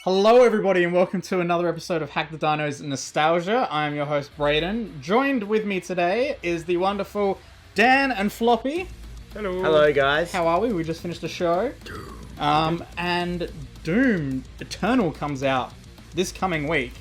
Hello everybody and welcome to another episode of Hack the Dino's Nostalgia. I am your host Brayden. Joined with me today is the wonderful Dan and Floppy. Hello. Hello guys. How are we? We just finished a show. And Doom Eternal comes out this coming week.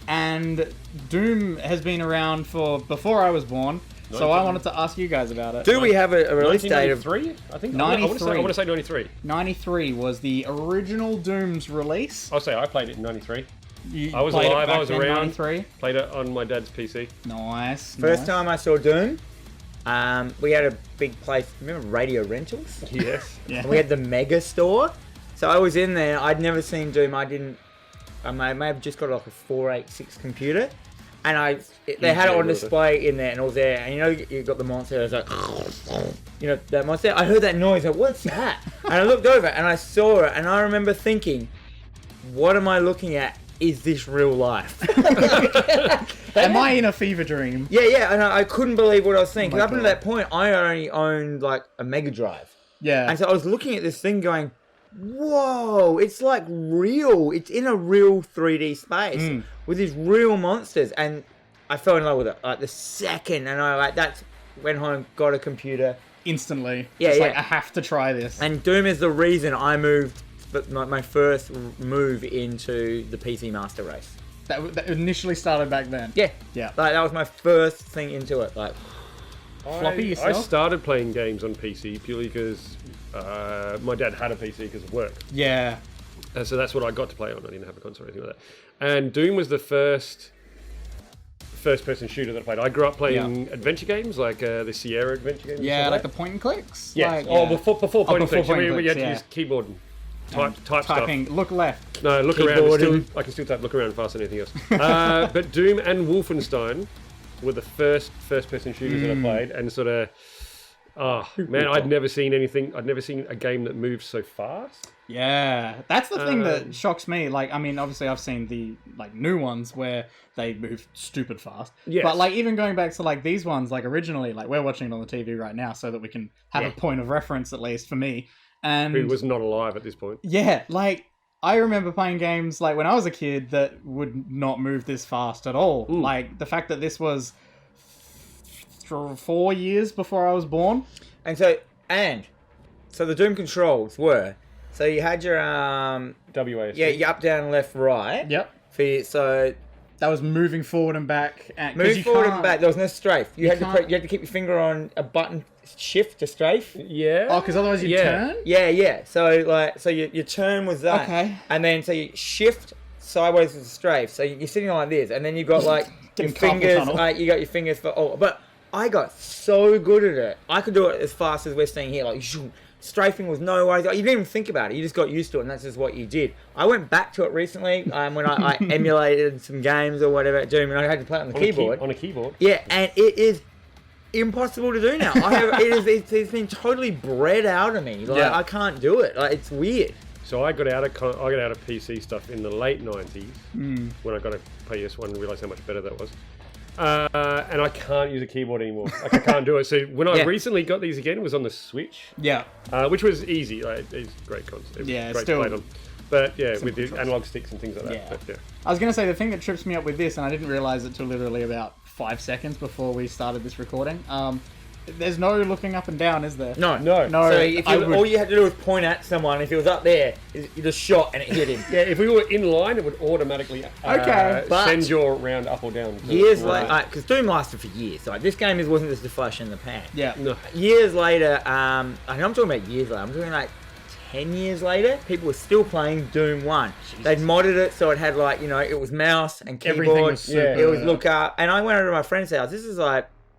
And Doom has been around for before I was born. So I wanted to ask you guys about it. Do we have a release date of 93? I think 93. I want to say 93. 93 was the original Doom's release. I'll say I played it in 93. You I was played it alive, back I was in around. 93. Played it on my dad's PC. Nice. first time I saw Doom? We had a big place. Remember Radio Rentals? Yes. Yeah. And we had the Mega Store. So I was in there. I'd never seen Doom. I may have just got like a 486 computer, and they had it on display in there, and it was there. And you got the monster. I was like, that monster. I heard that noise. Like, what's that? And I looked over and I saw it, and I remember thinking, what am I looking at? Is this real life? Am I in a fever dream? Yeah, and I couldn't believe what I was seeing. Oh my Because up until God. that point, I only owned like a Mega Drive. Yeah. And so I was looking at this thing going, whoa, it's like real. It's in a real 3D space with these real monsters. And I fell in love with it like the second. And went home, got a computer. Instantly. Yeah, It's yeah. like, I have to try this. And Doom is the reason I moved, but my first move into the PC Master Race. That initially started back then. Yeah. Yeah. Like, that was my first thing into it. Like, Floppy, I yourself? started playing games on PC purely because my dad had a PC because of work. Yeah. So that's what I got to play on. I didn't have a console or anything like that. And Doom was the first-person shooter that I played. I grew up playing adventure games, like the Sierra adventure games. Yeah, and like stuff the point and clicks. Yes. Like, Before point and clicks. point and We had clicks, to use keyboard and type stuff. Typing, look left. No, look Keyboard around. and- I can still type look around faster than anything else. But Doom and Wolfenstein were the first-person shooters that I played, and sort of, I'd never seen a game that moved so fast. Yeah. That's the thing that shocks me. Like, I mean, obviously I've seen the new ones where they move stupid fast. Yes. But like even going back to these ones, originally, we're watching it on the TV right now so that we can have a point of reference at least for me. And Who was not alive at this point. yeah, I remember playing games when I was a kid that would not move this fast at all. Like the fact that this was 4 years before I was born. And so the Doom controls were, so you had your WASD. your up, down, left, right. Yep. So That was moving forward and back. 'Cause move you forward can't- and back. There was no strafe. You had can't- to keep your finger on a button, shift to strafe. Yeah. Oh, because otherwise you turn? Yeah. So your turn was that. Okay. And then so you shift sideways with the strafe. So you're sitting like this, and then you got your Getting carpal fingers. tunnel. You got your fingers for all. But I got so good at it. I could do it as fast as we're seeing here. Strafing was no worries. You didn't even think about it. You just got used to it, and that's just what you did. I went back to it recently when I emulated some games or whatever at Doom, and I had to play it on the keyboard. On a keyboard. Yeah, and it is impossible to do now. It's been totally bred out of me. I can't do it. It's weird. So I got out of PC stuff in the late 90s when I got a PS1 and realised how much better that was. And I can't use a keyboard anymore. I can't do it. So when I recently got these again, it was on the Switch, Yeah. which was easy. It's a great console. Yeah, great still to play on. But yeah, with the controls. analog sticks and things like that. Yeah. But, yeah. I was going to say, the thing that trips me up with this, and I didn't realise it till literally about 5 seconds before we started this recording, there's no looking up and down, is there? No. No. So if all you had to do was point at someone. If he was up there, you just shot and it hit him. Yeah, if we were in line, it would automatically but- send your round up or down. Years later, because Doom lasted for years. This game wasn't just a flash in the pan. Yeah. No. Years later, and I'm talking about years later. I'm talking 10 years later, people were still playing Doom 1. They'd modded it so it had it was mouse and keyboard. Everything was super. It was look up. And I went over to my friend's house. This is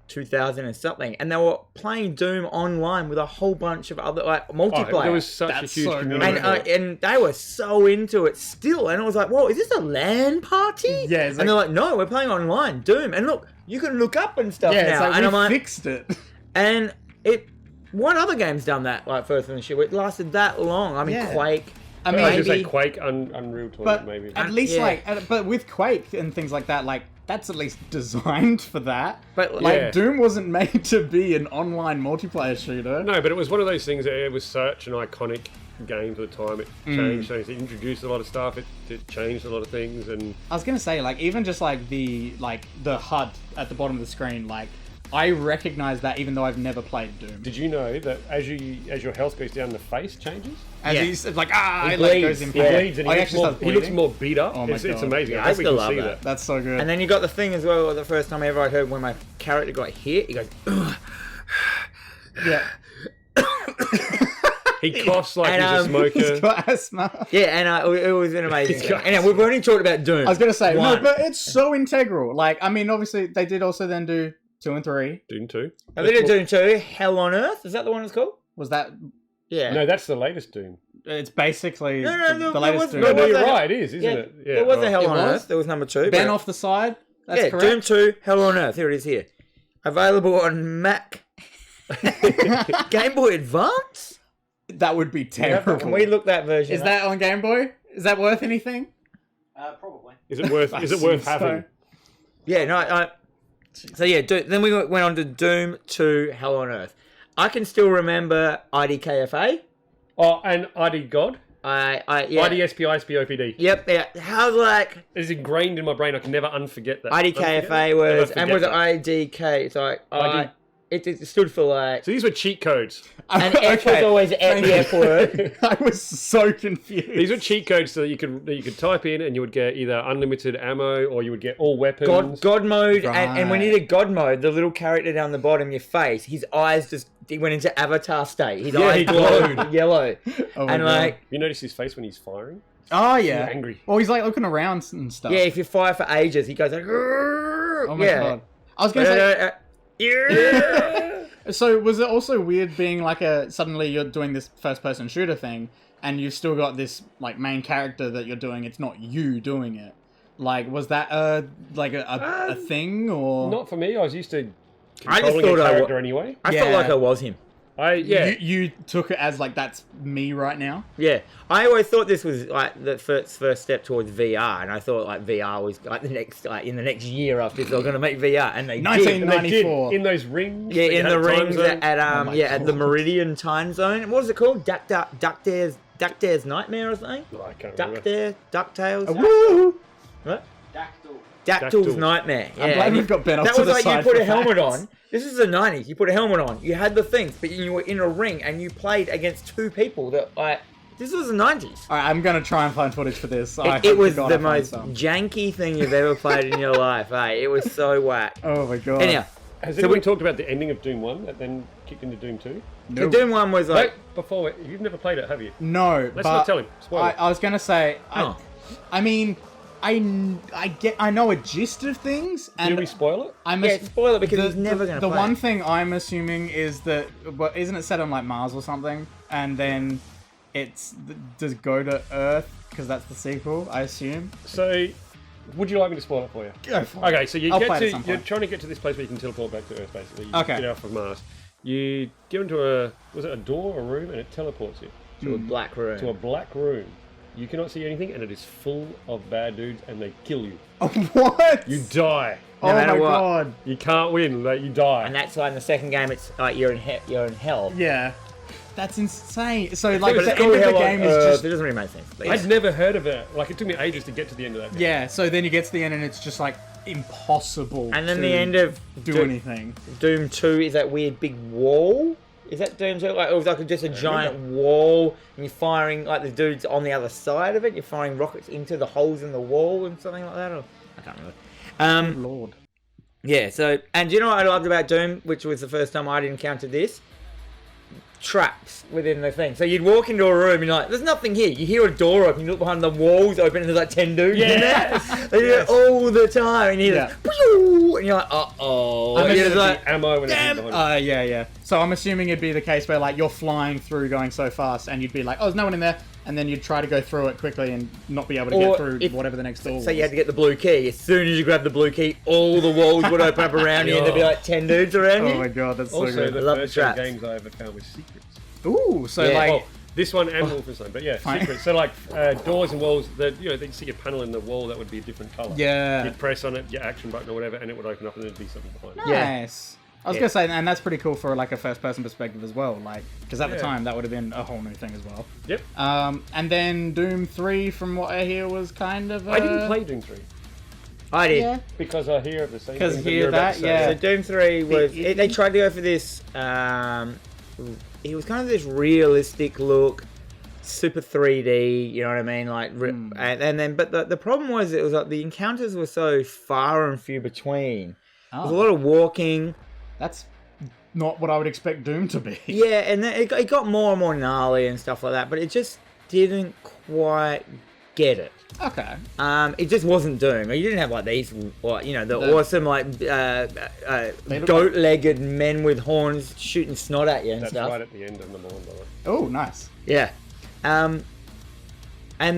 2000 and something, and they were playing Doom online with a whole bunch of other multiplayer. There was such That's a huge so community. good. And they were so into it still, and it was like, whoa, is this a LAN party? Yeah, it's and they're like, no, we're playing online Doom, and look, you can look up and stuff Yeah, now. it's like and I'm we like, fixed it. and what other game's done that first in the shit? It lasted that long. I mean, Yeah. Quake. I I mean, was just say maybe- Quake, Unreal Tournament, but maybe. at least Yeah. but with Quake and things like that, that's at least designed for that. But Yeah. Doom wasn't made to be an online multiplayer shooter. No, but it was one of those things that it was such an iconic game for the time. It changed things. It introduced a lot of stuff. It changed a lot of things. And I was gonna say, like, even just like the HUD at the bottom of the screen, like, I recognize that even though I've never played Doom. did you know that as your health goes down, the face changes? As he's like, It like bleeds, goes in yeah. pain. He bleeds and he looks more beat up. Oh my It's God. amazing. Yeah, I I hope we still can love see that. That's so good. And then you got the thing as well. The first time ever I heard when my character got hit, he goes, "Ugh." yeah, He coughs like And, he's a he's smoker. got asthma. yeah, and it was an amazing He's thing. got- And we've only talked about Doom. I was gonna say no, One. but it's so integral. Like, I mean, obviously they did also then do 2 and 3. Doom 2. Now, they did Doom 2, Hell on Earth. Is that the one it's called? Was that? Yeah. No, that's the latest Doom. It's basically No, the there latest was- Doom. there No, was you're a- right. It is, isn't it? Yeah, there was right. a Hell It on was? Earth. There was number 2. Ben but- off the side. That's yeah, correct. Doom 2, Hell on Earth. Here it is here. Available on Mac. Game Boy Advance? That would be terrible. Can we look that version Is up? that on Game Boy? Is that worth anything? Probably. Is it worth? Is it worth So- having? Yeah, no, so yeah, then we went on to Doom 2, Hell on Earth. I can still remember IDKFA. Oh, and ID God. Yeah. IDSPISPOPD. Yep, yeah. How's like It's ingrained in my brain. I can never unforget that. IDKFA was, and was it? IDK? It's like ID. it stood for like, So these were cheat codes. and F was always the F word. I was so confused. These were cheat codes so that you could type in and you would get either unlimited ammo or you would get all weapons. God mode, Right. and when you did God mode, the little character down the bottom, your face, his eyes he went into avatar state. His eyes he glowed yellow, Oh my and God. like, You notice his face when he's firing? Oh yeah, He's angry. Well, he's like looking around and stuff. yeah, if you fire for ages, he goes like, Oh my yeah. God. I was gonna say. Yeah. So was it also weird being like suddenly you're doing this first person shooter thing and you've still got this like main character that you're doing, it's not you doing it. Like, was that a thing or Not for me. I was used to I just controlling thought a I character anyway. I felt Yeah. like I was him. you took it as like that's me right now? Yeah, I always thought this was like the first step towards VR, and I thought like VR was like the next in the next year after this, they're going to make VR, and they 19 did. And they did 94. in those rings. Yeah, that you in had the a time rings zone. at Oh my at the God. Meridian time zone. What was it called? Duckdare's Nightmare or something? Oh, I can't remember. Ducktails. Woo! What? Dactyl. Dactyl's Nightmare. Yeah. I'm glad we've got Ben off That to was the like you side put for a helmet facts. on. This is the 90s. You put a helmet on. You had the things, but you were in a ring and you played against two people that like. This was the 90s. Alright, I'm gonna try and find footage for this. It was the most janky thing you've ever played in your life, eh? It was so whack. Oh my God. Anyhow, Has So anyone we- talked about the ending of Doom 1 that then kicked into Doom 2? No. the Doom one was like, Wait, before you've never played it, have you? No, Let's but not tell him. Spoil it. I was gonna say, Oh. I mean, I know a gist of things, and Do we spoil it? I'm yeah, spoil it because he's never going to The play one it. thing I'm assuming is that, well, isn't it set on like Mars or something, and then does go to Earth because that's the sequel, I assume. So, would you like me to spoil it for you? Go for it. Okay, so I'll play it at some you're point. trying to get to this place where you can teleport back to Earth, basically. You Okay. Get off of Mars. You get into a door, a room, and it teleports you to a black room. to a black room. You cannot see anything, and it is full of bad dudes, and they kill you. What? You die. Oh matter my what. God. You can't win. Like, you die. And that's why in the second game it's like you're in hell. Yeah. That's insane. So like But the it's end called of the Hell on game is Earth. just It doesn't really make sense. But I'd never heard of it. Like, it took me ages to get to the end of that game. yeah. So then you get to the end and it's just like impossible. And then to the end of do anything. Doom 2 is that weird big wall. Is that Doom 2? Like, it was like just a giant wall, and you're firing, like, the dudes on the other side of it. You're firing rockets into the holes in the wall and something like that. Or, I can't remember. Lord. Yeah, so, and do you know what I loved about Doom, which was the first time I'd encountered this? Traps within the thing. So you'd walk into a room and you're like, there's nothing here. You hear a door open, you look behind the walls open, and there's like 10 dudes in there. They do it all the time. And you hear this, "Pew!" and you're like, uh-oh. I And mean, you're just like, the ammo and everything behind it. Yeah. So I'm assuming it'd be the case where like you're flying through going so fast and you'd be like, oh, there's no one in there. And then you'd try to go through it quickly and not be able to Or get through if- whatever the next door was. so you had to get the blue key. As soon as you grab the blue key, all the walls would open up around you and there'd be like 10 dudes around you. Oh my God, that's so Also, good. the I love the first traps. games I ever found was secrets. Ooh, so Yeah. like... Well, this one and Wolfenstein, but yeah, Fine. secrets. So like doors and walls, that they'd see a panel in the wall that would be a different color. Yeah. You'd press on it, your action button or whatever, and it would open up, and there'd be something behind it. Yeah. Nice. I was gonna say, and that's pretty cool for like a first-person perspective as well, like because at the Yeah. time that would have been a whole new thing as well. Yep. And then Doom 3, from what I hear, was kind of. I didn't play Doom 3 I did. Yeah. because I hear the same. 'Cause things hear you're about that, to say. yeah. So Doom 3 was... It- they tried to go for this... it was kind of this realistic look, super 3D, you know what I mean? Like, and then... But the problem was, it was like the encounters were so far and few between. There was a Oh, lot of walking. that's not what I would expect Doom to be. Yeah, and then it got more and more gnarly and stuff like that, but it just didn't quite get it. Okay. It just wasn't Doom. You didn't have like these, or, you know, the awesome like look goat-legged men with horns shooting snot at you and That's stuff. right at the end of number 1, by the way. Oh, nice. Yeah. And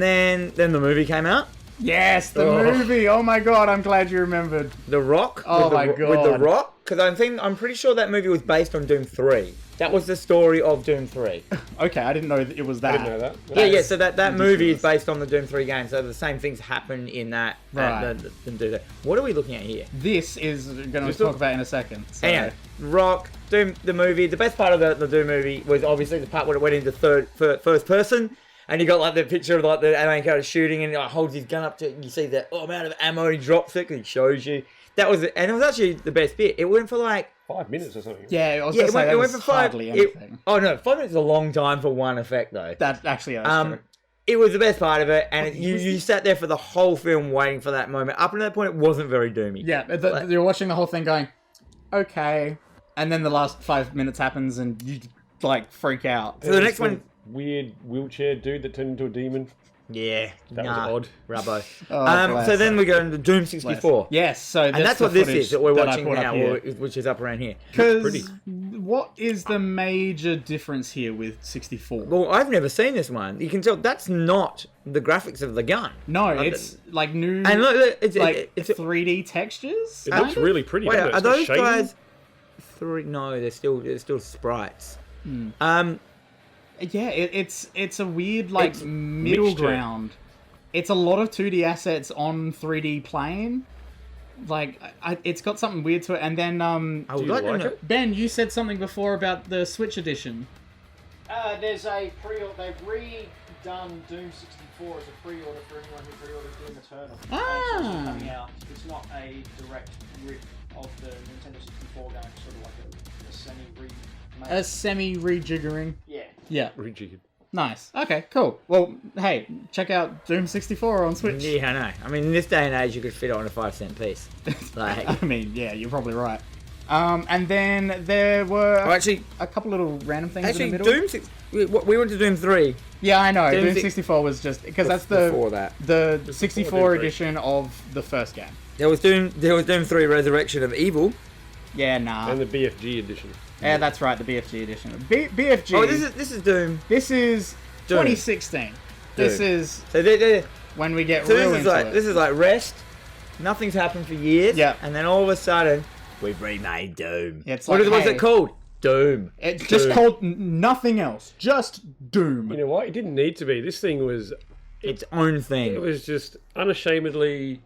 then the movie came out. Yes, the movie. Oh my god, I'm glad you remembered. The Rock. Oh with the, my With the God. Rock, because I'm pretty sure that movie was based on Doom 3. That was the story of Doom 3. Okay, I didn't know that it was that. I didn't know that. Yeah. So that movie is based on the Doom 3 game. So the same things happen in that. Right. Do that. What are we looking at here? This is going to Just talk look- about in a second. So. Anyway, Rock, Doom, the movie. The best part of the Doom movie was obviously the part where it went into first person, and you got like the picture of like the main character shooting, and he like, holds his gun up to, you see the amount of ammo, he drops it, and he shows you. That was it, and it was actually the best bit. It went for like 5 minutes or something. Yeah, I was yeah, going to say that it went was for 5. hardly anything. Oh no, 5 minutes is a long time for one effect though. That actually is true. It was the best part of it, and you sat there for the whole film waiting for that moment. Up until that point, it wasn't very doomy. Yeah, you're watching the whole thing going, okay, and then the last 5 minutes happens and you like freak out. So the next one, Weird wheelchair dude that turned into a demon. yeah, That was odd. Rubbo. Oh, bless. So then we go into Doom 64. Yes, so And that's what this is that we're watching now, now, which is up around here. Because Pretty. what is the major difference here with 64? Well, I've never seen this one. You can tell that's not the graphics of the gun. No, it's like new, And look, it's like 3D textures. It kind looks of? really pretty. wait, doesn't it? are It's got those shading. guys? No, they're still sprites. Yeah, it's a weird like It's middle mixture. ground. It's a lot of 2D assets on 3D plane. Like it's got something weird to it. And then I Do would you like to like know. it? Ben, you said something before about the Switch edition. There's a pre-order. They've redone Doom 64 as a pre-order for anyone who pre-ordered Doom Eternal. Ah. And it's also coming out. It's not a direct rip of the Nintendo 64 game. It's sort of like a semi-remake. A semi rejiggering. Yeah. Yeah, Rejiggered. nice. Okay, cool. Well, hey, check out Doom 64 on Switch. Yeah, I know. I mean, in this day and age, you could fit it on a 5-cent piece. Like, I mean, yeah, you're probably right. And then there were actually, a couple little random things in the middle. Doom 6. We went to Doom 3. Yeah, I know. Doom Doom six- 64 was just because that's before that. the Doom 64 3. edition of the first game. There was Doom 3 Resurrection of Evil. Yeah, nah. And the BFG edition. Yeah, that's right. The BFG edition. BFG. Oh, this is Doom. This is Doom. 2016. This Doom. is So they when we get so real this is into like it. this is like rest. Nothing's happened for years. Yeah. And then all of a sudden, we've remade Doom. It's What like, is what's hey, it called? Doom. It's just Doom. called nothing else. Just Doom. You know what? It didn't need to be. This thing was. Its own thing. It was just unashamedly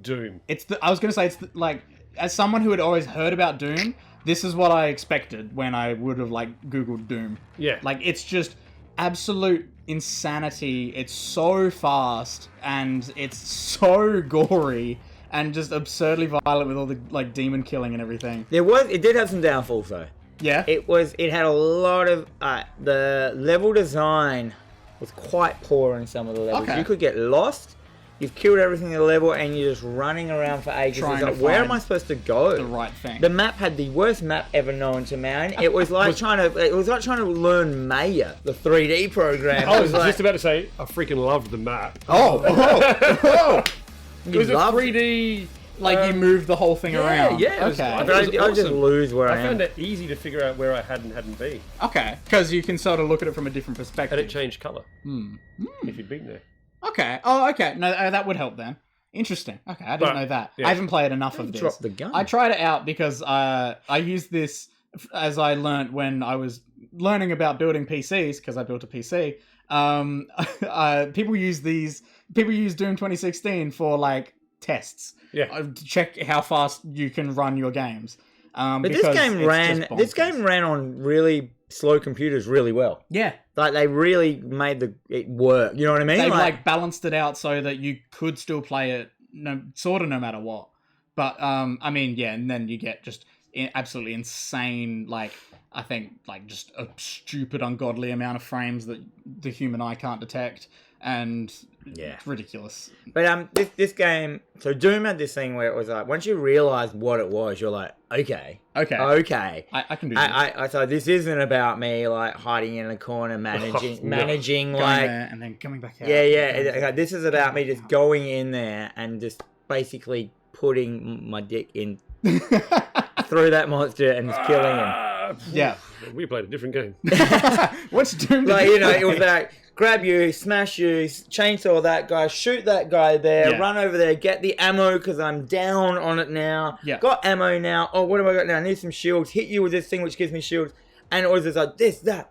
Doom. It's the. I was gonna say it's the, like as someone who had always heard about Doom, this is what I expected when I would have like Googled Doom. Yeah. Like it's just absolute insanity. It's so fast and it's so gory and just absurdly violent with all the like demon killing and everything. It did have some downfalls though. Yeah. It had a lot of the level design was quite poor in some of the levels. Okay. You could get lost. You've killed everything in the level, and you're just running around for ages. Trying It's to like, where find am I supposed to go? the right thing. The map had the worst map ever known to man. It was like trying to learn Maya, the 3D program. I It was like, just about to say, I freaking loved the map. oh. It was a loved- 3D. Like you moved the whole thing around. yeah, it was- Okay. I But I It was just awesome. lose where I I am. found it easy to figure out where I had and hadn't been. Okay. Because you can sort of look at it from a different And perspective. it changed colour. If you'd been there. Okay. Oh, okay. No, that would help then. Interesting. Okay, I didn't But, know that. yeah. I haven't played enough of this. Drop the gun. I tried it out because I used this as I learnt when I was learning about building PCs because I built a PC. People use Doom 2016 for like tests. Yeah. To check how fast you can run your games. But this game ran on really slow computers really well. Yeah. Like they really made it work. You know what I mean? They like balanced it out so that you could still play it no matter what. But I mean, yeah, and then you get just absolutely insane, like I think like just a stupid, ungodly amount of frames that the human eye can't detect, and it's ridiculous. But this game, so Doom had this thing where it was like once you realised what it was, you're like, okay, I can do this. So this isn't about me like hiding in a corner managing going like there and then coming back out. Yeah. This is about me just going in there and just basically putting my dick in through that monster and just killing him. Yeah. We played a different game. What's Doom? Like, you know, it was like grab you, smash you, chainsaw that guy, shoot that guy there, run over there, get the ammo because I'm down on it now. Yeah. Got ammo now. Oh, what have I got now? I need some shields. Hit you with this thing which gives me shields. And it was just like this, that,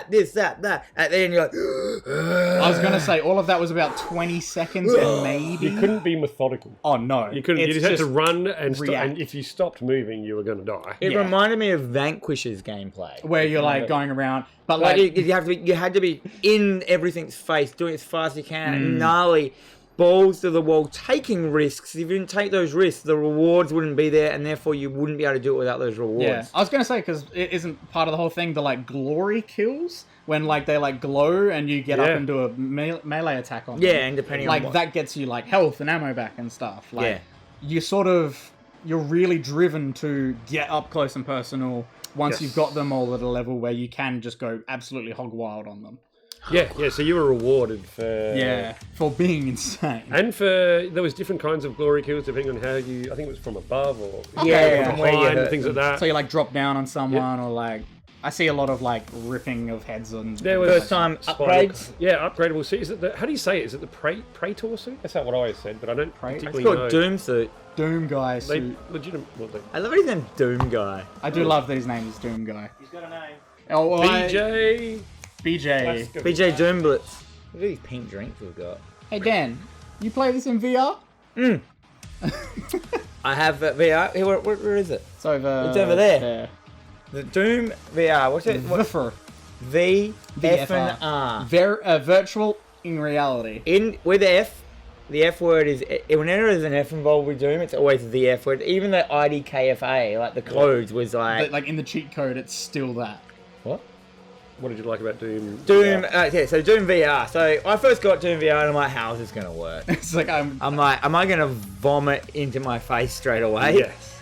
this, that. At the end, you're like... I was going to say, all of that was about 20 seconds and maybe... You couldn't be methodical. Oh, no. You couldn't. You just had to run and stop. And if you stopped moving, you were going to die. It reminded me of Vanquish's gameplay. Where you're like going around... But like you had to be in everything's face, doing it as fast as you can, gnarly... balls to the wall, taking risks. If you didn't take those risks, the rewards wouldn't be there, and therefore you wouldn't be able to do it without those rewards. Yeah, I was gonna say because it isn't part of the whole thing. The like glory kills when like they like glow and you get up and do a melee attack on them. Yeah, and depending on like that gets you like health and ammo back and stuff. Like you're really driven to get up close and personal once you've got them all at a level where you can just go absolutely hog wild on them. Yeah, so you were rewarded for being insane. And there was different kinds of glory kills depending on how you, I think it was from above or from behind and things like that. So you like drop down on someone or like, I see a lot of like ripping of heads on. There was first time upgrades. Yeah, upgradable suit. Is it how do you say it? Is it the Praetor suit? That's not what I always said, but I don't particularly know. It's called Doom suit. Doom guy suit. I love his name, Doom guy. I do love that his name is Doom guy. He's got a name. Oh, well, BJ Doom Blitz. Look at these pink drinks we've got. Hey Dan, you play this in VR? I have VR. Hey, where is it? It's over there. The Doom VR. What's it? VFR. VFR. Virtual in reality. With F, the F word is whenever there's an F involved with Doom, it's always the F word. Even the IDKFA, like the codes, was like in the cheat code, it's still that. What? What did you like about Doom? So Doom VR. So I first got Doom VR and I'm like, how is this going to work? It's like I'm like, am I going to vomit into my face straight away? Yes.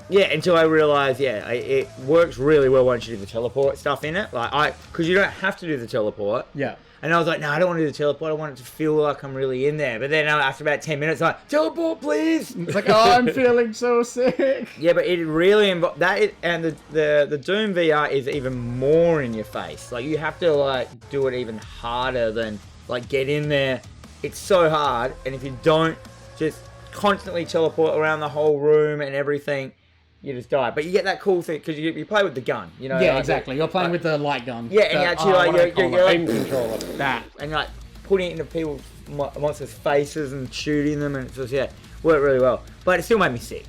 Until I realised, it works really well once you do the teleport stuff in it. Because you don't have to do the teleport. Yeah. And I was like, no, I don't want to do the teleport. I want it to feel like I'm really in there. But then after about 10 minutes, I'm like, teleport, please. It's like, oh, I'm feeling so sick. Yeah, but it really and the Doom VR is even more in your face. Like you have to like do it even harder than like get in there. It's so hard, and if you don't just constantly teleport around the whole room and everything, you just die. But you get that cool thing because you play with the gun, you know. Yeah, like exactly. You're playing with the light gun. Yeah, and you actually you're aim control of it. That and like putting it into people's monsters' faces and shooting them, and it's just worked really well. But it still made me sick.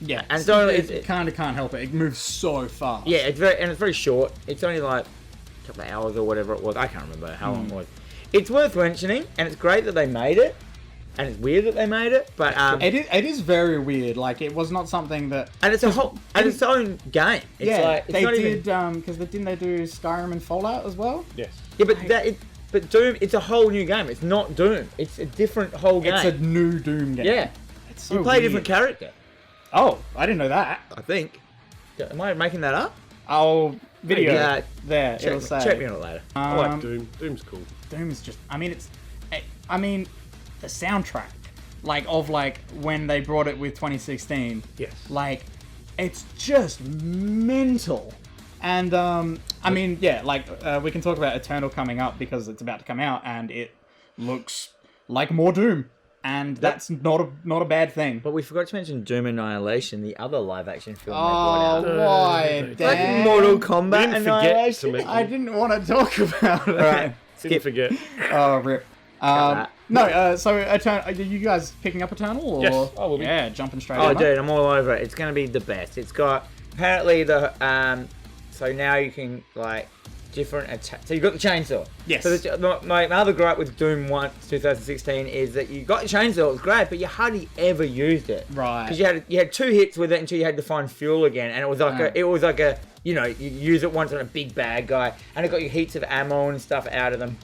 Yeah, and so it kind of can't help it. It moves so fast. Yeah, it's very short. It's only like a couple of hours or whatever it was. I can't remember how long it was. It's worth mentioning, and it's great that they made it. And it's weird that they made it, but it is very weird. Like it was not something that, and it's its own game. It's they did because didn't they do Skyrim and Fallout as well? Yes. Yeah, but Doom, it's a whole new game. It's not Doom. It's a different whole game. It's a new Doom game. Yeah, it's so you play a different character. Oh, I didn't know that. I think. Am I making that up? Oh, video. Yeah, there. It'll say. Check me on it later. I like Doom. Doom's cool. Doom is just. The soundtrack, of when they brought it with 2016. Yes. It's just mental. And we can talk about Eternal coming up because it's about to come out and it looks like more Doom. And that's not a bad thing. But we forgot to mention Doom Annihilation, the other live-action film they brought out. Why, Dan? Like Mortal Kombat Annihilation. I didn't want to talk about it. All right, Didn't forget. Oh, rip. No, so are you guys picking up Eternal? Or? Yes, I will be. Yeah, jumping straight Oh, in. dude, I'm all over it. It's going to be the best. It's got apparently so now you can like different attack. So you got the chainsaw. Yes. So my other gripe with Doom 1 2016 is that you got the chainsaw. It was great, but you hardly ever used it. Right. Because you had 2 hits with it until you had to find fuel again, and it was like a you know, you use it once on a big bad guy, and it got you heaps of ammo and stuff out of them.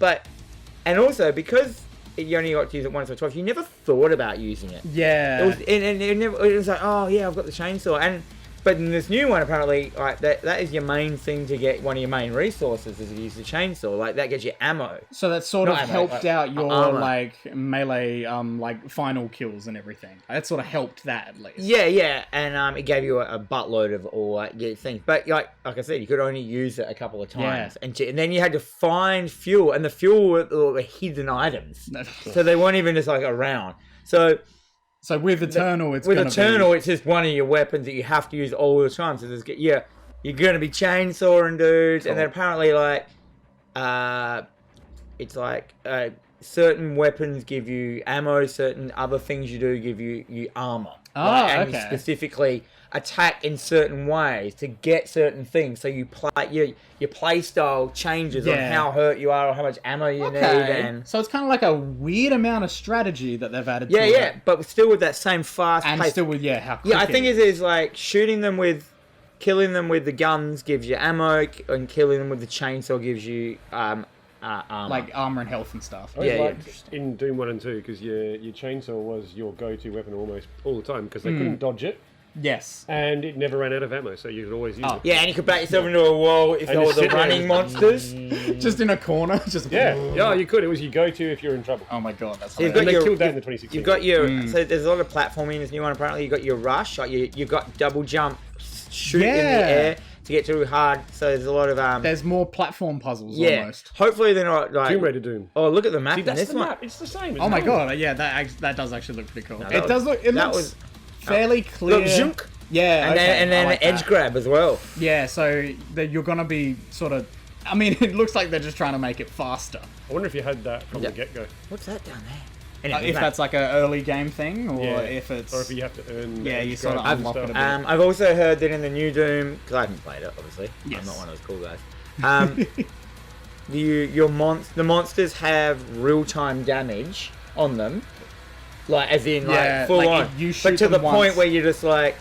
And also because you only got to use it once or twice, you never thought about using it. Yeah. It was, and it was like, oh yeah, I've got the chainsaw, but in this new one, apparently, like that is your main thing to get one of your main resources is to use the chainsaw. Like that gets you ammo. So that sort of Not ammo, helped like, out your armor. like melee like final kills and everything. That sort of helped that at least. Yeah, and it gave you a buttload of all things. But like I said, you could only use it a couple of times, and then you had to find fuel, and the fuel were hidden items, so they weren't even just like around. So with Eternal, it's just one of your weapons that you have to use all the time. So you're gonna be chainsawing dudes, and then apparently like, it's like certain weapons give you ammo, certain other things you do give you armor. Oh, and okay. you specifically attack in certain ways to get certain things. So you play your play style changes on how hurt you are or how much ammo you need. And so it's kind of like a weird amount of strategy that they've added. yeah, to yeah, it. but still with that same fast And pace. still with how quick I think it is like killing them with the guns gives you ammo, and killing them with the chainsaw gives you armor. like armor and health and stuff. I Yeah, liked in Doom 1 and 2 because your chainsaw was your go-to weapon almost all the time because they couldn't dodge it Yes. and it never ran out of ammo, so you could always use it. Yeah, and you could back yourself into a wall if there just were the sit there running and- monsters. Just in a corner. Just Yeah, you could. It was your go-to if you're in trouble. Oh my god, that's You've hilarious. And they your- killed that in the 2016. You've got your so there's a lot of platforming in this new one. Apparently, you got your rush. Like you've got double jump, shoot in the air to get through hard. So there's a lot of There's more platform puzzles yeah. almost. Hopefully they're not like Tomb Raider Doom. Oh, look at the map See, in that's this the one. map. It's the same. Oh my god, yeah, that does actually look pretty cool. No, It that does was- look. It that looks was- fairly clear. Look, zhunk. Yeah, And okay, then I like an edge that. grab as well. Yeah, so you're gonna be sort of. I mean, it looks like they're just trying to make it faster. I wonder if you had that from the get-go. What's that down there? Anyway, If that's like an early game thing, or if it's. Or if you have to earn. Yeah, you edge sort of grabs and unlock it a stuff. bit. I've also heard that in the new Doom, because I haven't played it, obviously. Yes. I'm not one of those cool guys. The monsters have real-time damage on them, like as in like full like on. if you shoot But to the them point once- where you're just like,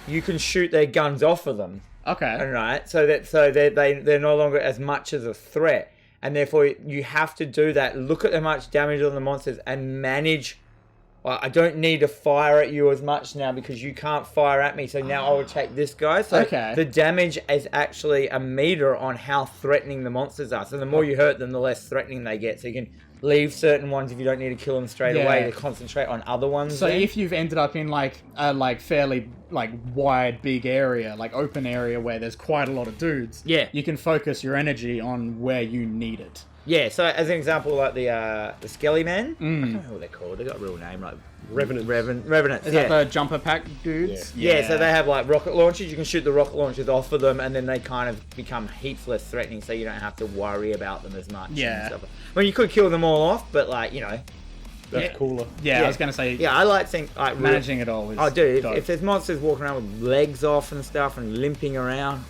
you can shoot their guns off of them, Okay. right? So they're no longer as much as a threat, and therefore you have to do that. Look at how much damage on the monsters and manage. Well, I don't need to fire at you as much now because you can't fire at me. So now I will take this guy. So Okay. the damage is actually a meter on how threatening the monsters are. So the more you hurt them, the less threatening they get. So you can leave certain ones if you don't need to kill them straight away to concentrate on other ones. So then. if you've ended up in like a fairly like wide, big area, like open area where there's quite a lot of dudes, you can focus your energy on where you need it. Yeah, so as an example, like the Skelly Men, I don't know what they're called. They got a real name, like Revenants. Revenants. Is that the jumper pack dudes? Yeah, so they have like rocket launchers. You can shoot the rocket launchers off of them, and then they kind of become heaps less threatening, so you don't have to worry about them as much. Yeah. And stuff. I mean, you could kill them all off, but like That's cooler. Yeah, I was gonna say. yeah, I like seeing like managing it all is. Oh, dude, dope. if there's monsters walking around with legs off and stuff and limping around,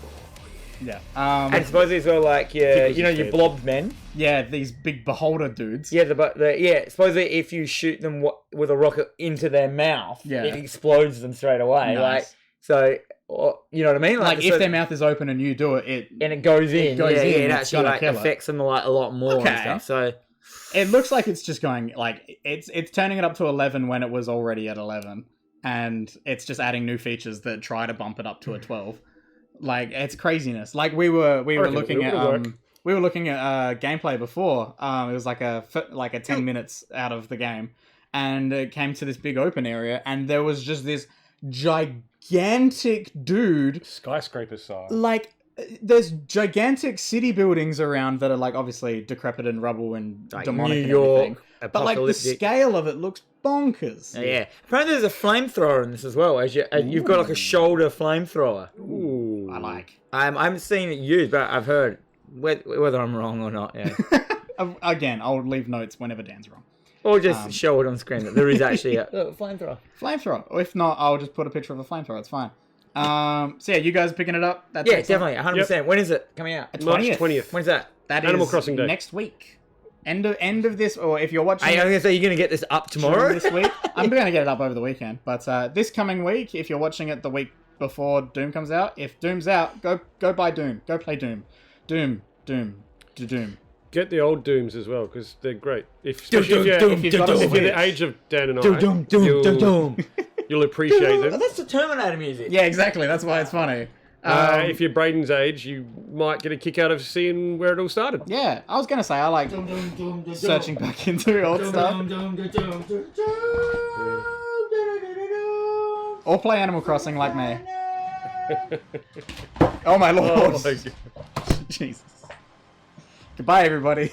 Yeah. and supposedly as well, like your blob men. Yeah, these big beholder dudes. Yeah, supposedly if you shoot them with a rocket into their mouth, it explodes them straight away. Nice. Like, so, you know what I mean? Like if their mouth is open and you do it, and it goes in, it it's actually gonna like kill it. affects them like a lot more Okay. and stuff. So, it looks like it's just going like it's turning it up to 11 when it was already at 11, and it's just adding new features that try to bump it up to a 12. Like it's craziness. Like we were looking at gameplay before. It was like a 10 minutes out of the game, and it came to this big open area, and there was just this gigantic dude. Skyscraper size. Like there's gigantic city buildings around that are like obviously decrepit and rubble and like demonic New and York, everything. But like the scale of it looks bonkers. yeah. Apparently, there's a flamethrower in this as well. As you've got like a shoulder flamethrower. Ooh. I like. I haven't seen it used, but I've heard whether I'm wrong or not. Yeah. Again, I'll leave notes whenever Dan's wrong. Or just show it on screen that there is actually a flamethrower. Flamethrower. Or if not, I'll just put a picture of a flamethrower. It's fine. So yeah, you guys are picking it up? That's Yeah, excellent. definitely, 100%. Yep. When is it coming out? March 20th. When's that? That Animal is Crossing Day. Next week. End of this, or if you're watching... I was going to say, you're going to get this up tomorrow? This week. I'm going to get it up over the weekend. But this coming week, if you're watching it the week before Doom comes out, if Doom's out, go buy Doom. Go play Doom. Doom. Get the old Dooms as well, because they're great. Especially if you're the age of Dan and I, you'll appreciate them. That's the Terminator music. Yeah, exactly. That's why it's funny. If you're Brayden's age, you might get a kick out of seeing where it all started. Yeah, I was going to say, I like searching back into old stuff. Or play Animal Crossing like me. Oh my lord. Oh my God. Jesus. Goodbye, everybody.